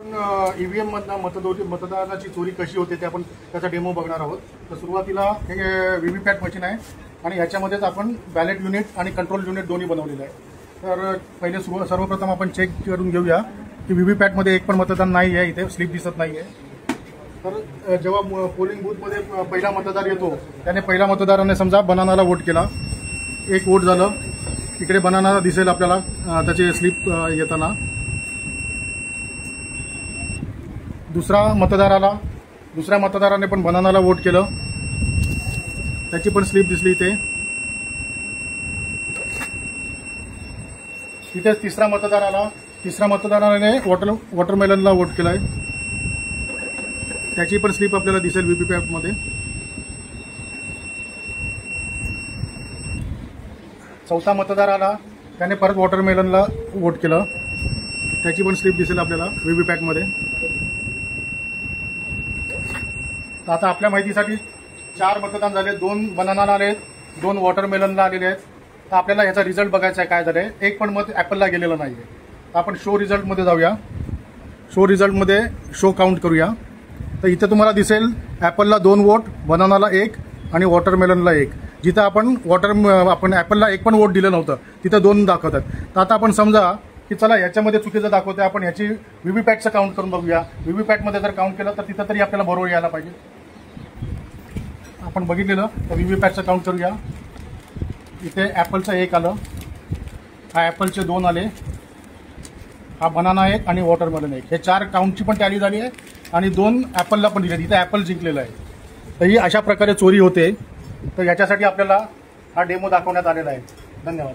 EVM मधनं मतदानाची चोरी कशी होते ते आपण त्याचा डेमो बघणार आहोत। तर सुरुवातीला हे व्हीव्हीपॅट मशीन आहे आणि ह्याच्यामध्येच आपण बॅलेट युनिट आणि कंट्रोल युनिट दोन्ही बनवलेले आहे। तर पहिले सर्वप्रथम आपण चेक करून घेऊया की व्हीव्हीपॅटमध्ये एक पण मतदान नाही आहे, इथे स्लिप दिसत नाही आहे। तर जेव्हा पोलिंग बूथमध्ये पहिला मतदार येतो त्याने पहिल्या मतदाराने समजा बनानाला वोट केला, एक वोट झालं, इकडे बनाना दिसेल आपल्याला त्याचे स्लिप येताना। दुसऱ्या मतदाराने पण बनानाला वोट केलं, त्याची पण स्लिप दिसली इथे। इथेच तिसरा मतदाराने वॉटरमेलनला वोट केलाय, त्याची पण स्लिप आपल्याला दिसेल व्हीव्हीपॅट मध्ये। चौथा मतदार आला, त्याने परत वॉटरमेलनला वोट केलं, त्याची पण स्लिप दिसेल आपल्याला व्हीव्हीपॅट मध्ये। आता आपल्या माहितीसाठी 4 मतदान झाले, 2 बनानाला आले, 2 वॉटरमेलनला आलेले आहेत। तर आपल्याला याचा रिझल्ट बघायचा आहे काय झालंय। एक पण मत ऍपलला गेलेलं नाहीये। आपण शो रिझल्ट मध्ये जाऊया, शो रिझल्ट मध्ये शो काउंट करूया। तर इथे तुम्हाला दिसेल ऍपलला 2 वोट, बनानाला 1 आणि वॉटरमेलनला 1। जिथं आपण ऍपलला 1 पण वोट दिलं नव्हतं तिथं 2 दाखवतात। तर आता आपण समजा की चला याच्यामध्ये चुकीचं दाखवतंय, आपण याची व्हीव्हीपॅटचं काउंट करून बघूया। व्हीव्हीपॅटमध्ये जर काउंट केलं तर तिथं तरी आपल्याला बरोबर यायला पाहिजे। आपण बघितलेलं तर व्हीव्हीपॅटचं काउंट करूया। इथे ऍपलचं 1 आलं, हा ऍपलचे 2 आले, हा बनाना 1 आणि वॉटरमेलन 1। हे 4 काउंटची पण टॅली झाली आहे आणि 2 ऍपलला पण दिले, इथे ऍपल जिंकलेलं आहे। तर ही अशा प्रकारे चोरी होते। तर याच्यासाठी आपल्याला हा डेमो दाखवण्यात आलेला आहे। धन्यवाद।